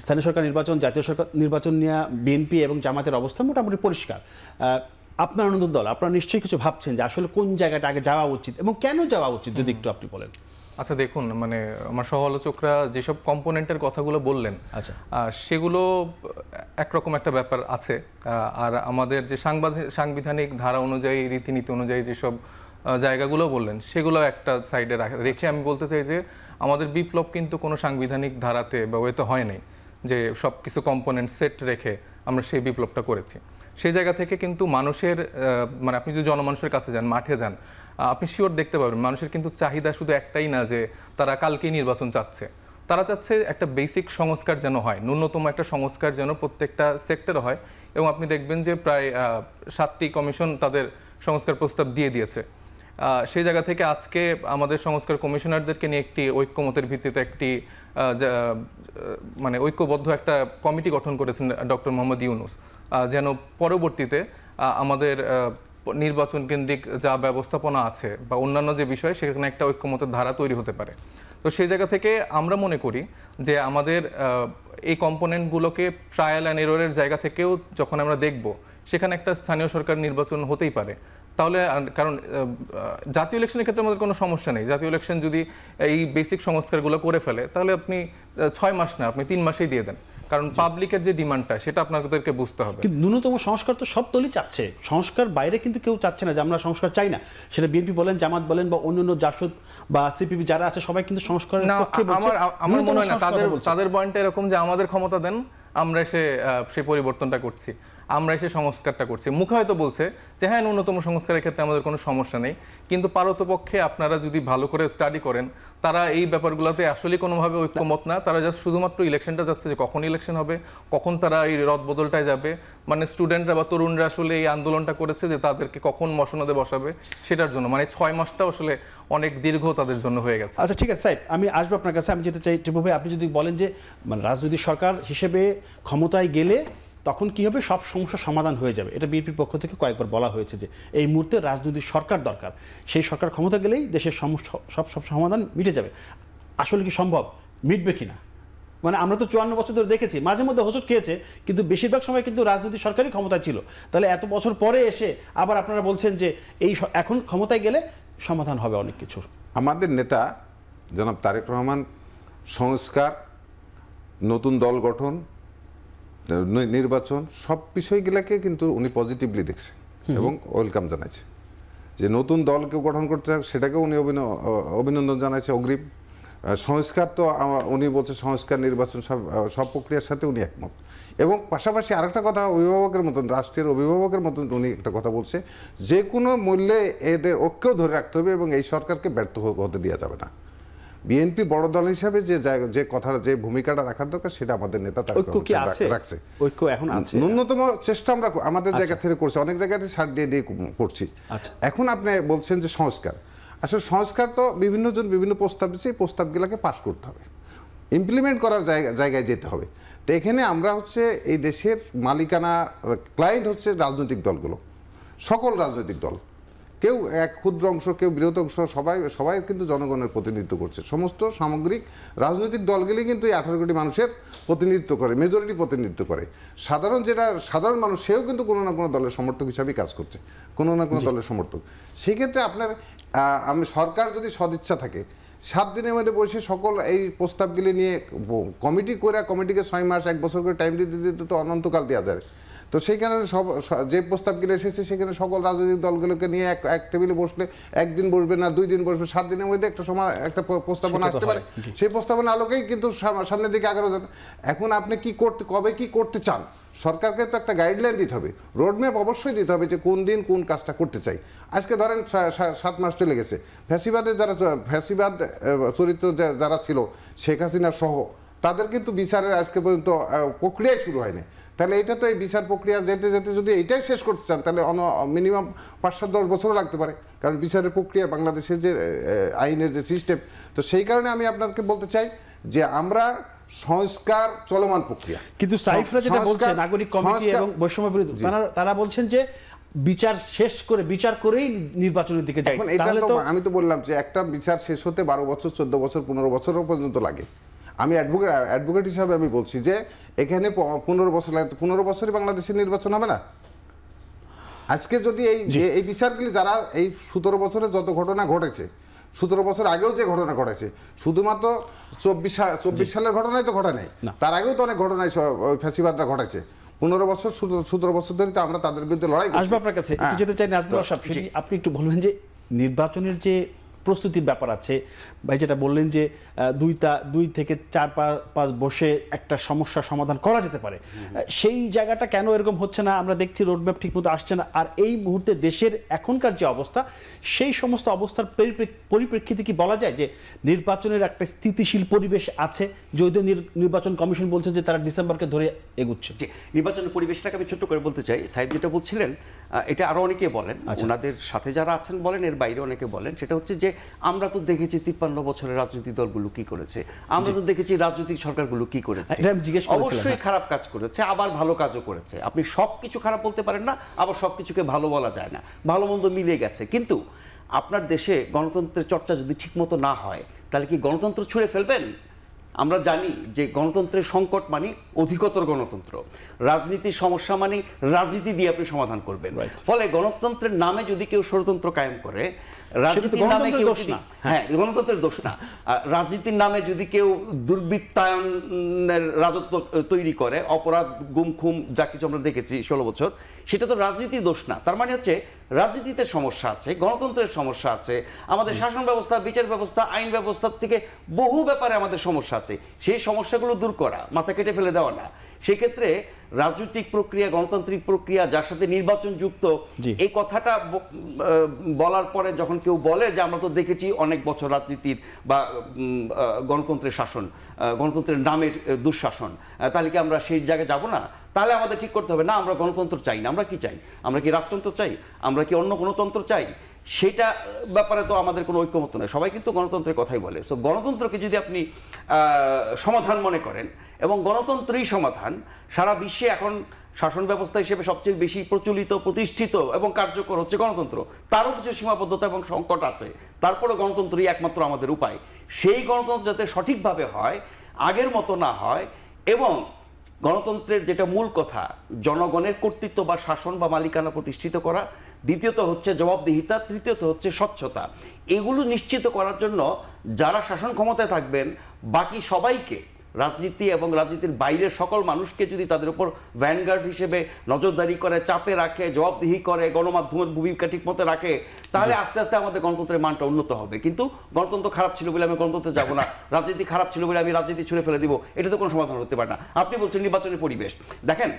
স্থানীয় সরকার নির্বাচন, জাতীয় সরকার নির্বাচন নিয়ে বিএনপি এবং জামাতের অবস্থান মোটামুটি পরিষ্কার। আপনার আনন্দ দল, আপনারা নিশ্চয়ই কিছু ভাবছেন যে আসলে কোন জায়গাটা আগে যাওয়া উচিত এবং কেন যাওয়া উচিত, যদি একটু আপনি বলেন। আচ্ছা দেখুন, মানে আমার সহ-আলোচকরা যেসব কম্পোনেন্টের কথাগুলো বললেন, আচ্ছা, সেগুলো একরকম একটা ব্যাপার আছে। আর আমাদের যে সাংবিধানিক ধারা অনুযায়ী, রীতিনীতি অনুযায়ী যেসব জায়গাগুলো বললেন, সেগুলো একটা সাইডে রেখে আমি বলতে চাই যে আমাদের বিপ্লব কিন্তু কোনো সাংবিধানিক ধারাতে বা ওয়েতে হয় নাই যে সব কিছু কম্পোনেন্ট সেট রেখে আমরা সেই বিপ্লবটা করেছি। সেই জায়গা থেকে কিন্তু মানুষের, মানে আপনি যদি জনমানুষের কাছে যান, মাঠে যান, আপনি শিওর দেখতে পাবেন মানুষের কিন্তু চাহিদা শুধু একটাই না যে তারা কালকেই নির্বাচন চাচ্ছে। তারা চাচ্ছে একটা বেসিক সংস্কার যেন হয়, ন্যূনতম একটা সংস্কার যেন প্রত্যেকটা সেক্টরে হয়। এবং আপনি দেখবেন যে প্রায় 7টি কমিশন তাদের সংস্কার প্রস্তাব দিয়ে দিয়েছে। সেই জায়গা থেকে আজকে আমাদের সংস্কার কমিশনারদেরকে নিয়ে একটি ঐক্যমতের ভিত্তিতে একটি মানে ঐক্যবদ্ধ একটা কমিটি গঠন করেছেন ডক্টর মোহাম্মদ ইউনূস, যেন পরবর্তীতে আমাদের নির্বাচন কেন্দ্রিক যা ব্যবস্থাপনা আছে বা অন্যান্য যে বিষয়, সেখানে একটা ঐক্যমতের ধারা তৈরি হতে পারে। তো সেই জায়গা থেকে আমরা মনে করি যে আমাদের এই কম্পোনেন্টগুলোকে ট্রায়াল অ্যান্ড এররের জায়গা থেকেও যখন আমরা দেখব, সেখানে একটা স্থানীয় সরকার নির্বাচন হতেই পারে। তাহলে কারণ জাতীয় ইলেকশনের ক্ষেত্রে আমাদের কোনো সমস্যা নেই। জাতীয় ইলেকশন যদি এই বেসিক সংস্কারগুলো করে ফেলে, তাহলে আপনি 6 মাস না, আপনি 3 মাসেই দিয়ে দেন, কারণ পাবলিকের যে ডিমান্ডটা সেটা আপনাদেরকে বুঝতে হবে। কিন্তু ন্যূনতম সংস্কার তো সব দলই চাচ্ছে, সংস্কার বাইরে কিন্তু কেউ চাচ্ছে না যে আমরা সংস্কার চাই না। সেটা বিএনপি বলেন, জামাত বলেন বা অন্যান্য জাসদ বা সিপিবি যারা আছে, সবাই কিন্তু সংস্কারের পক্ষে বলছে। আমার মনে হয় না তাদের পয়েন্টটা এরকম যে আমাদের ক্ষমতা দেন, আমরা এসে সেই পরিবর্তনটা করছি, আমরা এসে সংস্কারটা করছি। মুখে হয়তো বলছে যে হ্যাঁ, ন্যূনতম সংস্কারের ক্ষেত্রে আমাদের কোনো সমস্যা নেই, কিন্তু পারতপক্ষে আপনারা যদি ভালো করে স্টাডি করেন, তারা এই ব্যাপারগুলোতে আসলে কোনোভাবে ঐক্যমত না। তারা জাস্ট শুধুমাত্র ইলেকশনটা যাচ্ছে, যে কখন ইলেকশন হবে, কখন তারা এই রদবদলটায় যাবে। মানে স্টুডেন্টরা বা তরুণরা আসলে এই আন্দোলনটা করেছে যে তাদেরকে কখন মসনদে বসাবে সেটার জন্য। মানে 6 মাসটা আসলে অনেক দীর্ঘ তাদের জন্য হয়ে গেছে। আচ্ছা ঠিক আছে সাহেব, আমি আসবো আপনার কাছে। আমি যেতে চাই টিপু ভাই, আপনি যদি বলেন যে মানে রাজনৈতিক সরকার হিসেবে ক্ষমতায় গেলে তখন কি হবে, সব সমস্যার সমাধান হয়ে যাবে। এটা বিএনপির পক্ষ থেকে কয়েকবার বলা হয়েছে যে এই মুহূর্তে রাজনৈতিক সরকার দরকার, সেই সরকার ক্ষমতা গেলেই দেশের সব সমাধান মিটে যাবে। আসলে কি সম্ভব, মিটবে কিনা? মানে আমরা তো 54 বছর ধরে দেখেছি, মাঝে মধ্যে হোঁচট খেয়েছে, কিন্তু বেশিরভাগ সময় কিন্তু রাজনৈতিক সরকারই ক্ষমতায় ছিল। তাহলে এত বছর পরে এসে আবার আপনারা বলছেন যে এই এখন ক্ষমতায় গেলে সমাধান হবে অনেক কিছুর। আমাদের নেতা জনাব তারেক রহমান সংস্কার, নতুন দল গঠন, নির্বাচন, সব বিষয়গুলোকে কিন্তু উনি পজিটিভলি দেখছে এবং ওয়েলকাম জানাইছে। যে নতুন দলকে গঠন করতে সেটাকেও উনি অভিনন্দন জানাইছে অগ্রিম। সংস্কার তো উনি বলছে সংস্কার, নির্বাচন, সব প্রক্রিয়ার সাথে উনি একমত। এবং পাশাপাশি আরেকটা কথা, অভিভাবকের মতন, রাষ্ট্রের অভিভাবকের মতন উনি একটা কথা বলছে, যে কোনো মূল্যে এদের ঐক্যও ধরে রাখতে হবে এবং এই সরকারকে ব্যর্থ হতে দেওয়া যাবে না। বিএনপি বড় দল হিসাবে যে কথাটা, যে ভূমিকাটা রাখার দরকার, সেটা আমাদের নেতা রাখছে। ঐক্য এখন আছে, ন্যূনতম চেষ্টা আমরা আমাদের জায়গা থেকে করছি, অনেক জায়গাতে ছাড় দিয়ে করছি। এখন আপনি বলছেন যে সংস্কার, আসলে সংস্কার তো বিভিন্ন জন বিভিন্ন প্রস্তাব দিচ্ছে, এই প্রস্তাবগুলোকে পাস করতে হবে, ইমপ্লিমেন্ট করার জায়গায় যেতে হবে। তো এখানে আমরা হচ্ছে এই দেশের মালিকানা, ক্লায়েন্ট হচ্ছে রাজনৈতিক দলগুলো, সকল রাজনৈতিক দল, কেউ এক ক্ষুদ্র অংশ, কেউ বৃহৎ অংশ, সবাই কিন্তু জনগণের প্রতিনিধিত্ব করছে। সমস্ত সামগ্রিক রাজনৈতিক দলগুলি কিন্তু এই 18 কোটি মানুষের প্রতিনিধিত্ব করে, মেজরিটি প্রতিনিধিত্ব করে। সাধারণ মানুষ, সেও কিন্তু কোনো না কোনো দলের সমর্থক হিসাবেই কাজ করছে, কোনো না কোনো দলের সমর্থক। সেক্ষেত্রে আপনার সরকার যদি সদিচ্ছা থাকে, 7 দিনের মধ্যে বসে সকল এই প্রস্তাবগুলি নিয়ে কমিটি করে, কমিটিকে 6 মাস 1 বছর করে টাইম দিতে দিতে তো অনন্তকাল দেওয়া যায়। তো সেই কারণে যে প্রস্তাবগুলো এসেছে, সেখানে সকল রাজনৈতিক দলগুলোকে নিয়ে এক টেবিলে বসলে, একদিন বসবে না, 2 দিন বসবে, 7 দিনের মধ্যে একটা প্রস্তাবনা আসতে পারে। সেই প্রস্তাবনা আলোকেই কিন্তু সামনের দিকে আগানো যাবে। এখন আপনি কবে কি করতে চান, সরকারকে তো একটা গাইডলাইন দিতে হবে, রোডম্যাপ অবশ্যই দিতে হবে যে কোন দিন কোন কাজটা করতে চাই। আজকে ধরেন 7 মাস চলে গেছে, ফ্যাসিবাদ চরিত্র যারা ছিল, শেখ হাসিনা সহ, তাদের কিন্তু বিচারের আজকে পর্যন্ত প্রক্রিয়াই শুরু হয়নি। তাহলে এটা তো এই বিচার প্রক্রিয়া যেতে যেতে যদি এটাই শেষ করতে চান, তাহলে মিনিমাম 5-7-10 বছরও লাগতে পারে, কারণ বিচারের প্রক্রিয়া, বাংলাদেশের যে আইনের যে সিস্টেম। তো সেই কারণে আমি আপনাকে বলতে চাই যে আমরা সংস্কার চলমান প্রক্রিয়া। কিন্তু সাইফরা যেটা বলছে, নাগরিক কমিটি এবং বৈষম্য বিরোধী, তারা বলছেন যে বিচার শেষ করে, বিচার করেই নির্বাচনের দিকে যাই। এটা তো আমি তো বললাম যে একটা বিচার শেষ হতে 12 বছর, 14 বছর, 15 বছরও পর্যন্ত লাগে। আমি অ্যাডভোকেট হিসাবে আমি বলছি যে এখানে 15 বছর লাগে, 15 বছরই বাংলাদেশের নির্বাচন হবে না। আজকে যদি এই বিচারগুলি যারা এই 17 বছরে যত ঘটনা ঘটেছে, 17 বছর আগেও যে ঘটনা ঘটেছে, শুধুমাত্র 24 সালের ঘটনাই তো ঘটে নাই, তার আগেও তো অনেক ঘটনায় ওই ফ্যাসিবাদরা ঘটেছে। 15 বছর 17 বছর ধরে তো আমরা তাদের বিরুদ্ধে লড়াই করছি। আসবো আপনার কাছে একটু যেতে চাই নাজমুল সাহেব, আপনি একটু বলবেন যে নির্বাচনের যে প্রস্তুতির ব্যাপার আছে, ভাই যেটা বললেন যে 2 থেকে 4-5 বসে একটা সমস্যার সমাধান করা যেতে পারে, সেই জায়গাটা কেন এরকম হচ্ছে না? আমরা দেখছি রোডম্যাপ ঠিকমতো আসছে না। আর এই মুহূর্তে দেশের এখনকার যে অবস্থা, সেই সমস্ত অবস্থার পরিপ্রেক্ষিতে কি বলা যায় যে নির্বাচনের একটা স্থিতিশীল পরিবেশ আছে, যদিও নির্বাচন কমিশন বলছে যে তারা ডিসেম্বরকে ধরে এগুচ্ছে? নির্বাচনের পরিবেশটাকে আমি ছোট্ট করে বলতে চাই। সাহেব যেটা বলছিলেন, এটা আরো অনেকে বলেন, ওনাদের সাথে যারা আছেন বলেন, এর বাইরে অনেকে বলেন, সেটা হচ্ছে যে আমরা তো দেখেছি 53 বছরের রাজনৈতিক দলগুলো কি করেছে, আমরা তো দেখেছি রাজনৈতিক সরকারগুলো কি করেছে, অবশ্যই খারাপ কাজ করেছে, আবার ভালো কাজও করেছে। আপনি সবকিছু খারাপ বলতে পারেন না, আবার সবকিছুকে ভালো বলা যায় না, ভালো মন্দ মিলে গেছে। কিন্তু আপনার দেশে গণতন্ত্রের চর্চা যদি ঠিকমতো না হয়, তাহলে কি গণতন্ত্র ছুঁড়ে ফেলবেন? আমরা জানি যে গণতন্ত্রের সংকট মানে অধিকতর গণতন্ত্র, রাজনীতির সমস্যা মানে রাজনীতি দিয়ে আপনি সমাধান করবেন। ফলে গণতন্ত্রের নামে যদি কেউ ষড়যন্ত্র কায়েম করে, রাজনীতির নামে কেউ গণতন্ত্রের দোষ না, রাজনীতির নামে যদি কেউ দুর্বৃত্তায়নের রাজত্ব তৈরি করে, অপরাধ গুম খুম যা কিছু আমরা দেখেছি 16 বছর, সেটা তো রাজনীতির দোষ না। তার মানে হচ্ছে রাজনীতিতে সমস্যা আছে, গণতন্ত্রের সমস্যা আছে, আমাদের শাসন ব্যবস্থা, বিচার ব্যবস্থা, আইন ব্যবস্থার থেকে বহু ব্যাপারে আমাদের সমস্যা আছে। সেই সমস্যাগুলো দূর করা, মাথা কেটে ফেলে দেওয়া না। সেক্ষেত্রে রাজনৈতিক প্রক্রিয়া, গণতান্ত্রিক প্রক্রিয়া যার সাথে নির্বাচন যুক্ত, এই কথাটা বলার পরে যখন কেউ বলে যে আমরা তো দেখেছি অনেক বছর রাজনীতির বা গণতন্ত্রের শাসন, গণতন্ত্রের নামের দুঃশাসন, তাহলে কি আমরা সেই জায়গায় যাব না? তাহলে আমাদের ঠিক করতে হবে, না আমরা গণতন্ত্র চাই না। আমরা কি চাই? আমরা কি রাজতন্ত্র চাই? আমরা কি অন্য কোনো তন্ত্র চাই? সেটা ব্যাপারে তো আমাদের কোনো ঐক্যমত নয়, সবাই কিন্তু গণতন্ত্রের কথাই বলে। সো গণতন্ত্রকে যদি আপনি সমাধান মনে করেন, এবং গণতন্ত্রই সমাধান, সারা বিশ্বে এখন শাসন ব্যবস্থা হিসেবে সবচেয়ে বেশি প্রচলিত, প্রতিষ্ঠিত এবং কার্যকর হচ্ছে গণতন্ত্র। তারও কিছু সীমাবদ্ধতা এবং সংকট আছে, তারপরে গণতন্ত্রই একমাত্র আমাদের উপায়। সেই গণতন্ত্র যাতে সঠিকভাবে হয়, আগের মতো না হয়, এবং গণতন্ত্রের যেটা মূল কথা, জনগণের কর্তৃত্ব বা শাসন বা মালিকানা প্রতিষ্ঠিত করা, দ্বিতীয়ত হচ্ছে জবাবদিহিতা, তৃতীয়ত হচ্ছে স্বচ্ছতা, এগুলো নিশ্চিত করার জন্য যারা শাসন ক্ষমতায় থাকবেন, বাকি সবাইকে, রাজনীতি এবং রাজনীতির বাইরের সকল মানুষকে যদি তাদের উপর ভ্যানগার্ড হিসেবে নজরদারি করে, চাপে রাখে, জবাবদিহি করে, গণমাধ্যমের ভূমিকা ঠিক মতো রাখে, তাহলে আস্তে আস্তে আমাদের গণতন্ত্রের মানটা উন্নত হবে। কিন্তু গণতন্ত্র খারাপ ছিল বলে আমি গণতন্ত্রে যাব না, রাজনীতি খারাপ ছিল বলে আমি রাজনীতি ছুঁড়ে ফেলে দিব, এটা তো কোনো সমাধান হতে পারে না। আপনি বলছেন নির্বাচনের পরিবেশ, দেখেন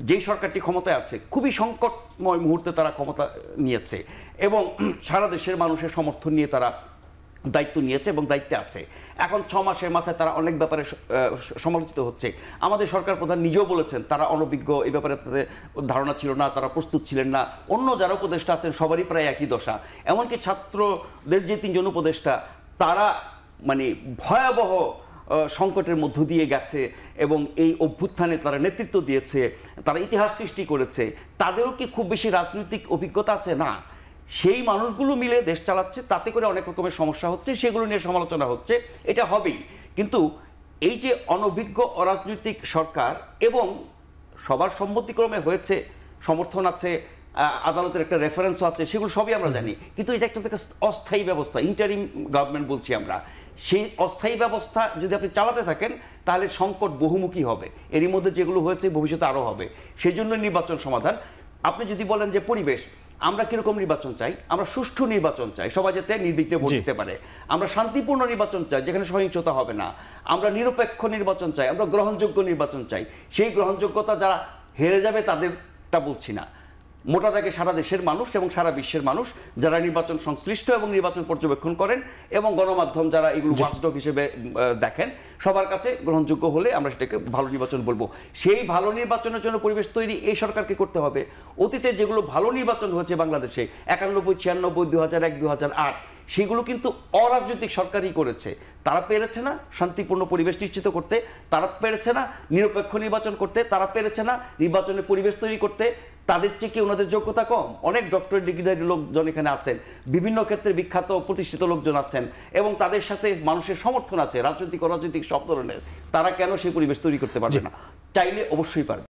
যেই সরকারটি ক্ষমতায় আছে, খুবই সংকটময় মুহূর্তে তারা ক্ষমতা নিয়েছে এবং সারা দেশের মানুষের সমর্থন নিয়ে তারা দায়িত্ব নিয়েছে এবং দায়িত্বে আছে। এখন 6 মাসের মাথায় তারা অনেক ব্যাপারে সমালোচিত হচ্ছে। আমাদের সরকার প্রধান নিজেও বলেছেন তারা অনভিজ্ঞ, এই ব্যাপারে তাদের ধারণা ছিল না, তারা প্রস্তুত ছিলেন না। অন্য যারা উপদেষ্টা আছেন সবারই প্রায় একই দশা। এমনকি ছাত্রদের যে 3 জন উপদেষ্টা, তারা মানে ভয়াবহ সংকটের মধ্য দিয়ে গেছে এবং এই অভ্যুত্থানে তারা নেতৃত্ব দিয়েছে, তারা ইতিহাস সৃষ্টি করেছে। তাদেরও কি খুব বেশি রাজনৈতিক অভিজ্ঞতা আছে? না। সেই মানুষগুলো মিলে দেশ চালাচ্ছে, তাতে করে অনেক রকমের সমস্যা হচ্ছে, সেগুলো নিয়ে সমালোচনা হচ্ছে, এটা হবেই। কিন্তু এই যে অনভিজ্ঞ অরাজনৈতিক সরকার এবং সবার সম্মতিক্রমে হয়েছে, সমর্থন আছে, আদালতের একটা রেফারেন্সও আছে, সেগুলো সবই আমরা জানি। কিন্তু এটা একটা অস্থায়ী ব্যবস্থা, ইন্টারিম গভর্নমেন্ট বলছি আমরা। সেই অস্থায়ী ব্যবস্থা যদি আপনি চালাতে থাকেন, তাহলে সংকট বহুমুখী হবে। এরই মধ্যে যেগুলো হয়েছে ভবিষ্যতে আরও হবে। সেই জন্য নির্বাচন সমাধান। আপনি যদি বলেন যে পরিবেশ, আমরা কিরকম নির্বাচন চাই? আমরা সুষ্ঠু নির্বাচন চাই, সবাই যাতে নির্বিঘ্নে ভোট দিতে পারে। আমরা শান্তিপূর্ণ নির্বাচন চাই, যেখানে সহিংসতা হবে না। আমরা নিরপেক্ষ নির্বাচন চাই, আমরা গ্রহণযোগ্য নির্বাচন চাই। সেই গ্রহণযোগ্যতা যারা হেরে যাবে তাদেরটা বলছি না, মোটা দাগে সারা দেশের মানুষ এবং সারা বিশ্বের মানুষ যারা নির্বাচন সংশ্লিষ্ট এবং নির্বাচন পর্যবেক্ষণ করেন এবং গণমাধ্যম যারা এগুলো ওয়াচডগ হিসেবে দেখেন, সবার কাছে গ্রহণযোগ্য হলে আমরা সেটাকে ভালো নির্বাচন বলবো। সেই ভালো নির্বাচনের জন্য পরিবেশ তৈরি এই সরকারকে করতে হবে। অতীতে যেগুলো ভালো নির্বাচন হয়েছে বাংলাদেশে 91, 96, 2001, 2008, সেগুলো কিন্তু অরাজনৈতিক সরকারই করেছে। তারা পেরেছে না শান্তিপূর্ণ পরিবেশ নিশ্চিত করতে, তারা পেরেছে না নিরপেক্ষ নির্বাচন করতে, তারা পেরেছে না নির্বাচনের পরিবেশ তৈরি করতে। তাদের চেয়ে কি ওনাদের যোগ্যতা কম? অনেক ডক্টরেট ডিগ্রিধারী লোকজন এখানে আছেন, বিভিন্ন ক্ষেত্রে বিখ্যাত প্রতিষ্ঠিত লোকজন আছেন, এবং তাদের সাথে মানুষের সমর্থন আছে রাজনৈতিক অরাজনৈতিক সব ধরনের। তারা কেন সেই পরিবেশ তৈরি করতে পারবে না? চাইলে অবশ্যই পারবে।